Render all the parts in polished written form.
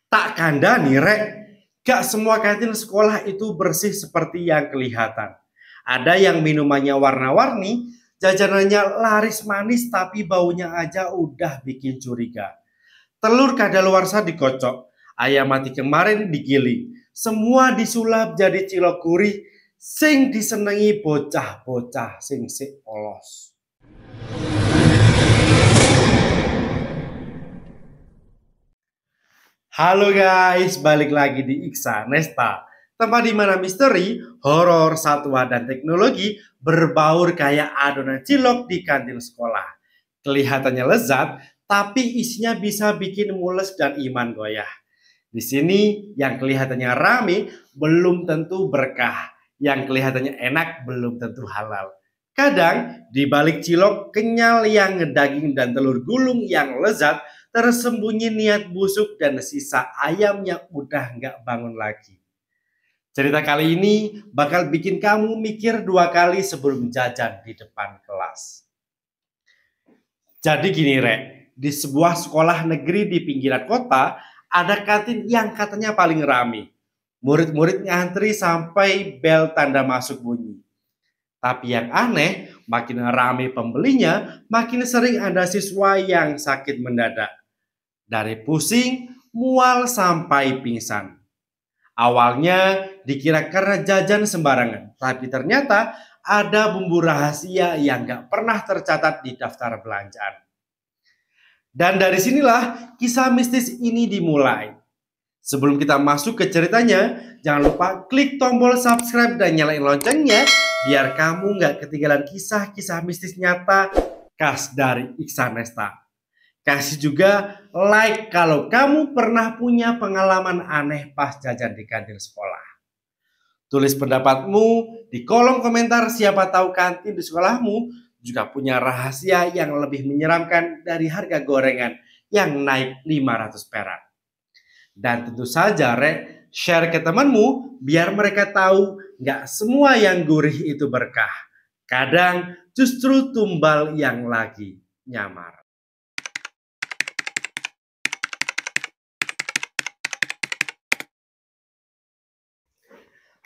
Tak kandani rek, gak semua kantin sekolah itu bersih seperti yang kelihatan. Ada yang minumannya warna-warni, jajanannya laris manis tapi baunya aja udah bikin curiga. Telur kadaluarsa dikocok, ayam mati kemarin digiling, semua disulap jadi cilok gurih, sing disenengi bocah-bocah sing sik polos. Halo guys, balik lagi di Iksa Nesta, tempat di mana misteri, horor, satwa, dan teknologi berbaur kayak adonan cilok di kantin sekolah. Kelihatannya lezat, tapi isinya bisa bikin mules dan iman goyah. Di sini yang kelihatannya rame belum tentu berkah, yang kelihatannya enak belum tentu halal. Kadang di balik cilok kenyal yang ngedaging dan telur gulung yang lezat, tersembunyi niat busuk dan sisa ayam yang udah nggak bangun lagi. Cerita kali ini bakal bikin kamu mikir 2 kali sebelum jajan di depan kelas. Jadi gini rek, di sebuah sekolah negeri di pinggiran kota ada kantin yang katanya paling rame. Murid-murid ngantri sampai bel tanda masuk bunyi. Tapi yang aneh, makin rame pembelinya, makin sering ada siswa yang sakit mendadak. Dari pusing, mual sampai pingsan. Awalnya dikira karena jajan sembarangan, tapi ternyata ada bumbu rahasia yang gak pernah tercatat di daftar belanjaan. Dan dari sinilah kisah mistis ini dimulai. Sebelum kita masuk ke ceritanya, jangan lupa klik tombol subscribe dan nyalain loncengnya biar kamu gak ketinggalan kisah-kisah mistis nyata khas dari Iksa Nesta. Kasih juga like kalau kamu pernah punya pengalaman aneh pas jajan di kantin sekolah. Tulis pendapatmu di kolom komentar, siapa tahu kantin di sekolahmu juga punya rahasia yang lebih menyeramkan dari harga gorengan yang naik 500 perak. Dan tentu saja rek, share ke temanmu biar mereka tahu gak semua yang gurih itu berkah. Kadang justru tumbal yang lagi nyamar.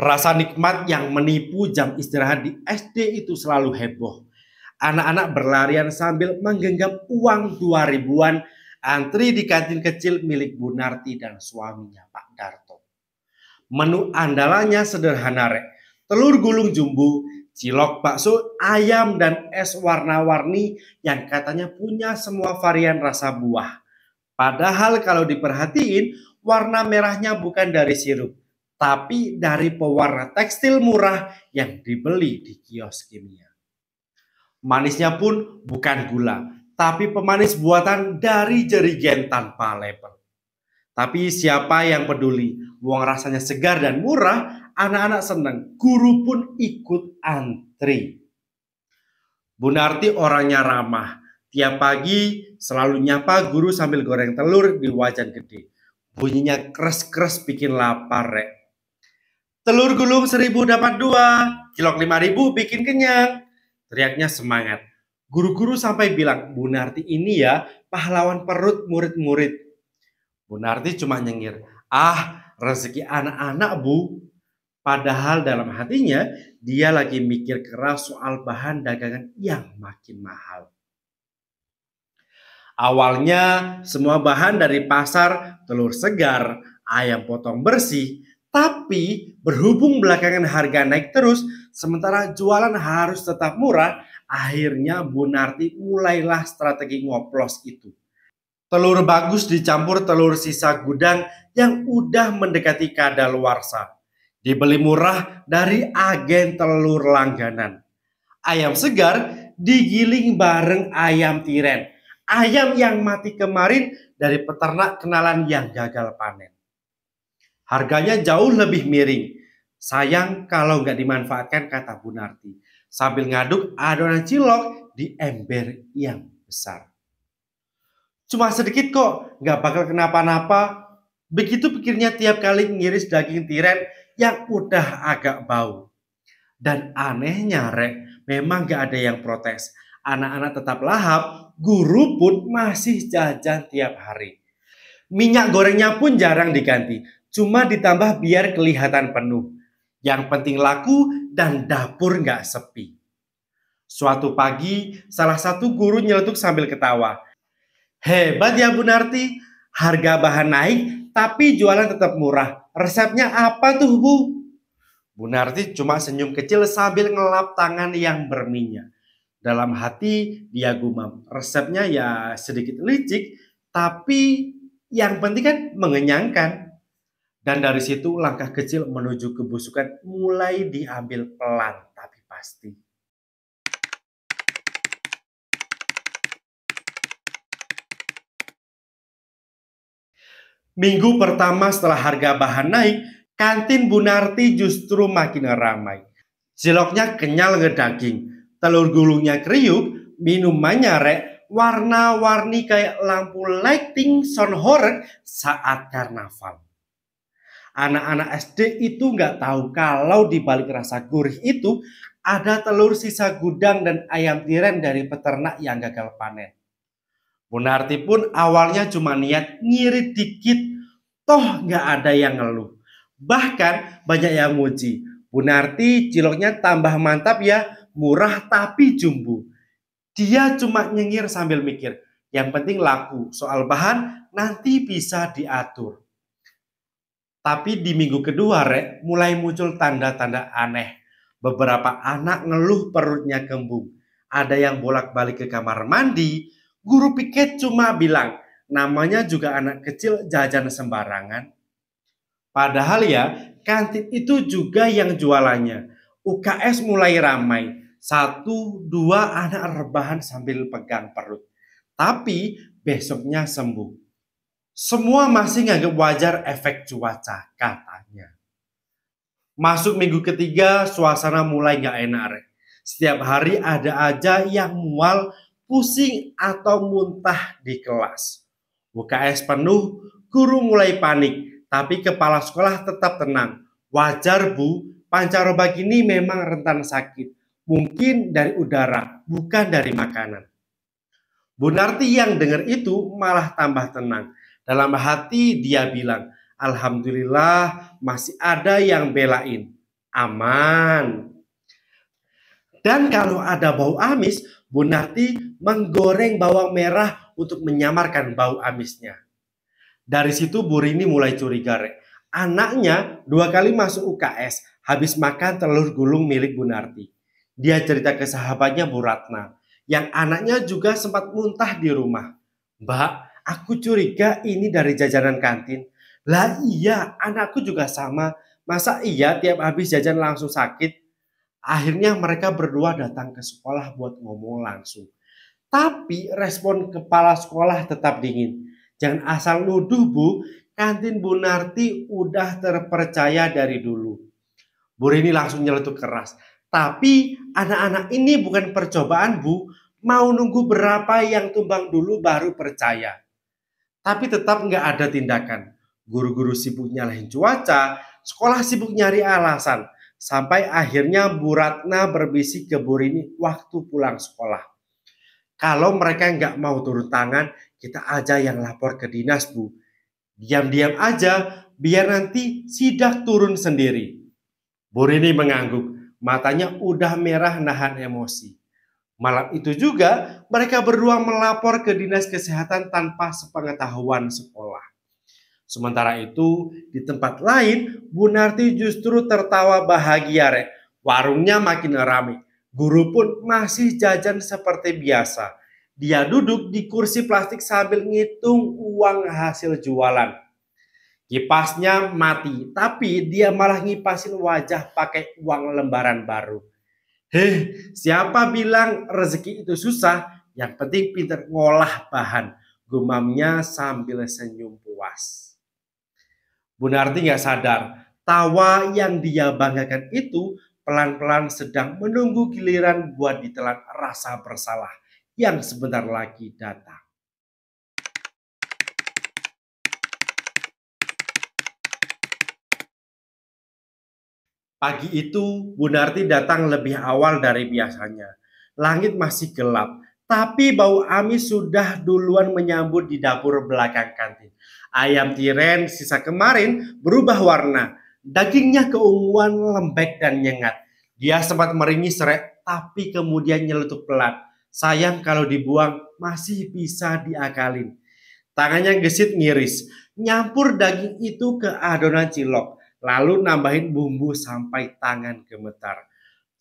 Rasa nikmat yang menipu jam istirahat di SD itu selalu heboh. Anak-anak berlarian sambil menggenggam uang 2 ribuan antri di kantin kecil milik Bu Narti dan suaminya Pak Darto. Menu andalannya sederhana rek. Telur gulung jumbo, cilok bakso, ayam, dan es warna-warni yang katanya punya semua varian rasa buah. Padahal kalau diperhatiin, warna merahnya bukan dari sirup, tapi dari pewarna tekstil murah yang dibeli di kios kimia. Manisnya pun bukan gula, tapi pemanis buatan dari jerigen tanpa label. Tapi siapa yang peduli? Uang rasanya segar dan murah, anak-anak senang, guru pun ikut antri. Bu Narti orangnya ramah. Tiap pagi selalu nyapa guru sambil goreng telur di wajan gede. Bunyinya kres-kres bikin lapar rek. Telur gulung 1.000 dapat 2, cilok 5.000 bikin kenyang. Teriaknya semangat. Guru-guru sampai bilang, Bu Narti ini ya pahlawan perut murid-murid. Bu Narti cuma nyengir, rezeki anak-anak bu. Padahal dalam hatinya dia lagi mikir keras soal bahan dagangan yang makin mahal. Awalnya semua bahan dari pasar, telur segar, ayam potong bersih. Tapi berhubung belakangan harga naik terus, sementara jualan harus tetap murah, akhirnya Bu Narti mulailah strategi ngoplos itu. Telur bagus dicampur telur sisa gudang yang udah mendekati kadaluarsa. Dibeli murah dari agen telur langganan. Ayam segar digiling bareng ayam tiren. Ayam yang mati kemarin dari peternak kenalan yang gagal panen. Harganya jauh lebih miring. Sayang kalau nggak dimanfaatkan, kata Bu Narti. Sambil ngaduk adonan cilok di ember yang besar. Cuma sedikit kok, nggak bakal kenapa-napa. Begitu pikirnya tiap kali ngiris daging tiren yang udah agak bau. Dan anehnya rek, memang gak ada yang protes. Anak-anak tetap lahap, guru pun masih jajan tiap hari. Minyak gorengnya pun jarang diganti, cuma ditambah biar kelihatan penuh. Yang penting laku dan dapur nggak sepi. Suatu pagi, salah satu guru nyeletuk sambil ketawa. Hebat ya Bu Narti, harga bahan naik tapi jualan tetap murah. Resepnya apa tuh Bu? Bu Narti cuma senyum kecil sambil ngelap tangan yang berminyak. Dalam hati dia gumam, resepnya ya sedikit licik, tapi yang penting kan mengenyangkan. Dan dari situ langkah kecil menuju kebusukan mulai diambil pelan tapi pasti. Minggu pertama setelah harga bahan naik, kantin Bu Narti justru makin ramai. Ciloknya kenyal ngedaging, telur gulungnya kriuk, minumannya rek, warna-warni kayak lampu lighting sound horror saat karnaval. Anak-anak SD itu nggak tahu kalau di balik rasa gurih itu ada telur sisa gudang dan ayam tiren dari peternak yang gagal panen. Bu Narti pun awalnya cuma niat ngirit dikit, toh nggak ada yang ngeluh. Bahkan banyak yang muji. Bu Narti ciloknya tambah mantap ya, murah tapi jumbo. Dia cuma nyengir sambil mikir, yang penting laku, soal bahan nanti bisa diatur. Tapi di minggu kedua, Rek, mulai muncul tanda-tanda aneh. Beberapa anak ngeluh perutnya kembung. Ada yang bolak-balik ke kamar mandi. Guru piket cuma bilang, namanya juga anak kecil jajan sembarangan. Padahal ya, kantin itu juga yang jualannya. UKS mulai ramai. Satu, dua anak rebahan sambil pegang perut. Tapi besoknya sembuh. Semua masih nganggap wajar efek cuaca, katanya. Masuk minggu ketiga, suasana mulai gak enak, Rek. Setiap hari ada aja yang mual, pusing, atau muntah di kelas. UKS penuh, guru mulai panik, tapi kepala sekolah tetap tenang. Wajar Bu, pancaroba gini memang rentan sakit. Mungkin dari udara, bukan dari makanan. Bu Narti yang dengar itu malah tambah tenang. Dalam hati dia bilang, Alhamdulillah masih ada yang belain. Aman. Dan kalau ada bau amis, Bu Narti menggoreng bawang merah untuk menyamarkan bau amisnya. Dari situ Bu Rini mulai curiga, Rek. Anaknya 2 kali masuk UKS, habis makan telur gulung milik Bu Narti. Dia cerita ke sahabatnya Bu Ratna, yang anaknya juga sempat muntah di rumah. Mbak, aku curiga ini dari jajanan kantin. Lah iya, anakku juga sama. Masa iya tiap habis jajan langsung sakit? Akhirnya mereka berdua datang ke sekolah buat ngomong langsung. Tapi respon kepala sekolah tetap dingin. Jangan asal nuduh Bu, kantin Bu Narti udah terpercaya dari dulu. Bu Rini langsung nyeletuk keras. Tapi anak-anak ini bukan percobaan Bu, mau nunggu berapa yang tumbang dulu baru percaya. Tapi tetap nggak ada tindakan. Guru-guru sibuk nyalahin cuaca, sekolah sibuk nyari alasan. Sampai akhirnya Bu Ratna berbisik ke Bu Rini waktu pulang sekolah. Kalau mereka nggak mau turun tangan, kita aja yang lapor ke dinas Bu. Diam-diam aja, biar nanti sidak turun sendiri. Bu Rini mengangguk, matanya udah merah nahan emosi. Malam itu juga mereka berdua melapor ke dinas kesehatan tanpa sepengetahuan sekolah. Sementara itu di tempat lain Bu Narti justru tertawa bahagia, Rek. Warungnya makin ramai. Guru pun masih jajan seperti biasa. Dia duduk di kursi plastik sambil ngitung uang hasil jualan. Kipasnya mati, tapi dia malah ngipasin wajah pakai uang lembaran baru. Siapa bilang rezeki itu susah? Yang penting pintar ngolah bahan. Gumamnya sambil senyum puas. Bu Narti nggak sadar, tawa yang dia banggakan itu pelan-pelan sedang menunggu giliran buat ditelan rasa bersalah yang sebentar lagi datang. Pagi itu Bu Narti datang lebih awal dari biasanya. Langit masih gelap, Tapi bau amis sudah duluan menyambut di dapur belakang kantin. Ayam tiren sisa kemarin berubah warna. Dagingnya keunguan, lembek dan nyengat. Dia sempat meringis serek, tapi kemudian nyeletuk pelan. Sayang kalau dibuang masih bisa diakalin. Tangannya gesit ngiris, nyampur daging itu ke adonan cilok, lalu nambahin bumbu sampai tangan gemetar.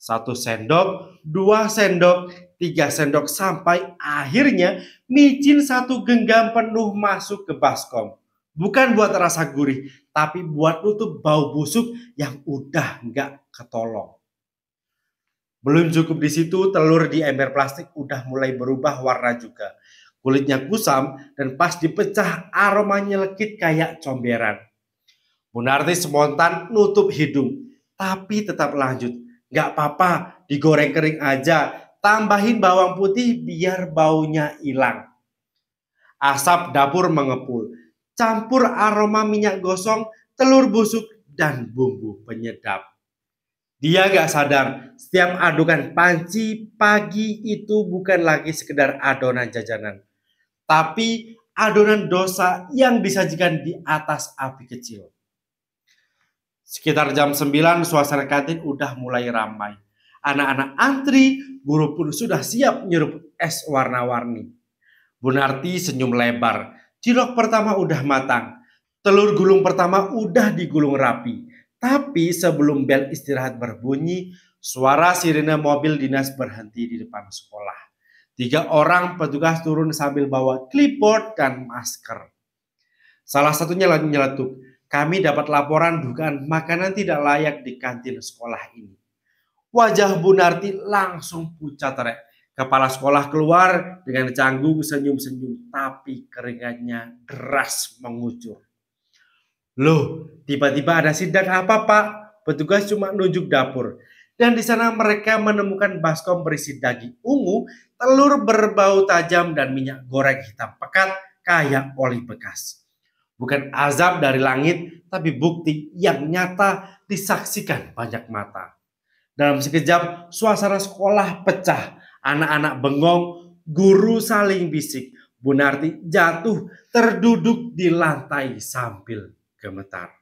1 sendok, 2 sendok, 3 sendok sampai akhirnya micin 1 genggam penuh masuk ke baskom. Bukan buat rasa gurih, tapi buat nutup bau busuk yang udah nggak ketolong. Belum cukup di situ, telur di ember plastik udah mulai berubah warna juga. Kulitnya kusam dan pas dipecah aromanya lekit kayak comberan. Bu Narti spontan nutup hidung, tapi tetap lanjut. Gak apa-apa, digoreng kering aja. Tambahin bawang putih biar baunya hilang. Asap dapur mengepul. Campur aroma minyak gosong, telur busuk, dan bumbu penyedap. Dia gak sadar, setiap adukan panci pagi itu bukan lagi sekedar adonan jajanan, tapi adonan dosa yang disajikan di atas api kecil. Sekitar jam 9 suasana kantin udah mulai ramai. Anak-anak antri, guru pun sudah siap nyeruput es warna-warni. Bu Narti senyum lebar. Cilok pertama udah matang. Telur gulung pertama udah digulung rapi. Tapi sebelum bel istirahat berbunyi, suara sirene mobil dinas berhenti di depan sekolah. 3 orang petugas turun sambil bawa clipboard dan masker. Salah satunya nyeletuk, kami dapat laporan dugaan makanan tidak layak di kantin sekolah ini. Wajah Bu Narti langsung pucat terek. Kepala sekolah keluar dengan canggung senyum-senyum, tapi keringatnya deras mengucur. Loh, tiba-tiba ada sidak apa, Pak? Petugas cuma nunjuk dapur. Dan di sana mereka menemukan baskom berisi daging ungu, telur berbau tajam, dan minyak goreng hitam pekat kayak oli bekas. Bukan azab dari langit, tapi bukti yang nyata disaksikan banyak mata. Dalam sekejap, suasana sekolah pecah. Anak-anak bengong, guru saling bisik. Bu Narti jatuh terduduk di lantai sambil gemetar.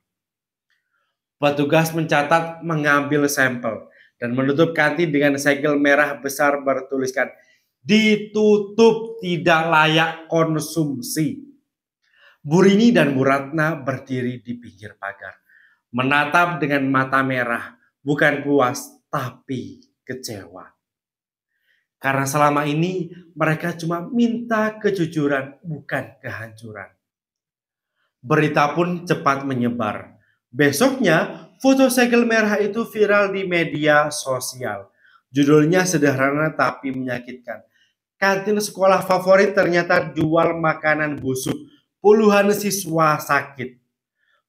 Petugas mencatat, mengambil sampel, dan menutup kantin dengan segel merah besar bertuliskan ditutup, tidak layak konsumsi. Bu Rini dan Bu Ratna berdiri di pinggir pagar, menatap dengan mata merah, bukan puas tapi kecewa. Karena selama ini mereka cuma minta kejujuran, bukan kehancuran. Berita pun cepat menyebar. Besoknya, foto segel merah itu viral di media sosial. Judulnya sederhana tapi menyakitkan. Kantin sekolah favorit ternyata jual makanan busuk. Puluhan siswa sakit.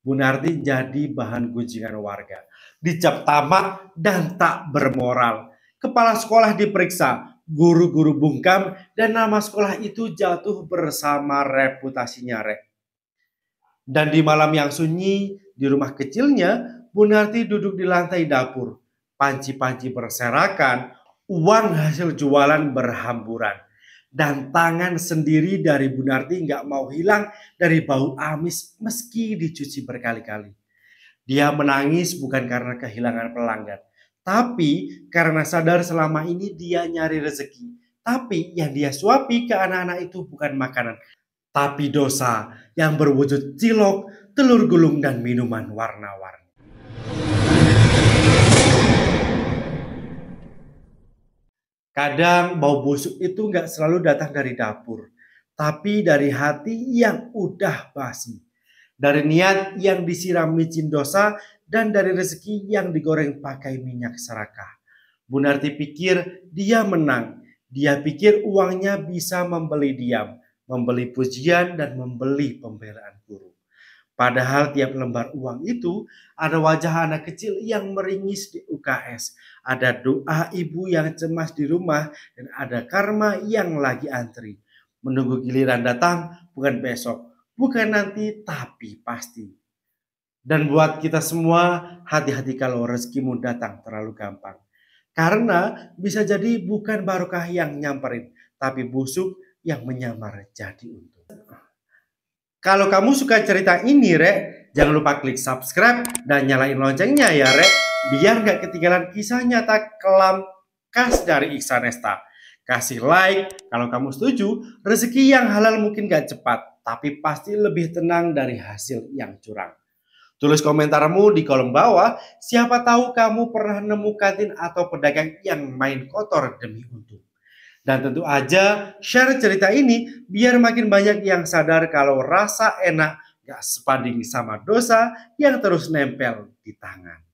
Bu Narti jadi bahan gunjingan warga. Dicap tamak dan tak bermoral. Kepala sekolah diperiksa, guru-guru bungkam, dan nama sekolah itu jatuh bersama reputasinya rek. Dan di malam yang sunyi, di rumah kecilnya, Bu Narti duduk di lantai dapur. Panci-panci berserakan, uang hasil jualan berhamburan. Dan tangan sendiri dari Bu Narti nggak mau hilang dari bau amis meski dicuci berkali-kali. Dia menangis bukan karena kehilangan pelanggan, tapi karena sadar selama ini dia nyari rezeki. Tapi yang dia suapi ke anak-anak itu bukan makanan, tapi dosa yang berwujud cilok, telur gulung, dan minuman warna-warni. Kadang bau busuk itu nggak selalu datang dari dapur, tapi dari hati yang udah basi. Dari niat yang disiram micin dosa, dan dari rezeki yang digoreng pakai minyak serakah. Bu Narti pikir dia menang. Dia pikir uangnya bisa membeli diam, membeli pujian, dan membeli pembelaan guru. Padahal tiap lembar uang itu ada wajah anak kecil yang meringis di UKS. Ada doa ibu yang cemas di rumah, dan ada karma yang lagi antri. Menunggu giliran datang, bukan besok, bukan nanti, tapi pasti. Dan buat kita semua, hati-hati kalau rezekimu datang terlalu gampang. Karena bisa jadi bukan barokah yang nyamperin, tapi busuk yang menyamar jadi untung. Kalau kamu suka cerita ini, Rek, jangan lupa klik subscribe dan nyalain loncengnya ya, Rek, biar nggak ketinggalan kisah nyata kelam khas dari Iksanesta. Kasih like kalau kamu setuju, rezeki yang halal mungkin gak cepat, tapi pasti lebih tenang dari hasil yang curang. Tulis komentarmu di kolom bawah, siapa tahu kamu pernah nemu kantin atau pedagang yang main kotor demi untung. Dan tentu aja share cerita ini biar makin banyak yang sadar kalau rasa enak gak sebanding sama dosa yang terus nempel di tangan.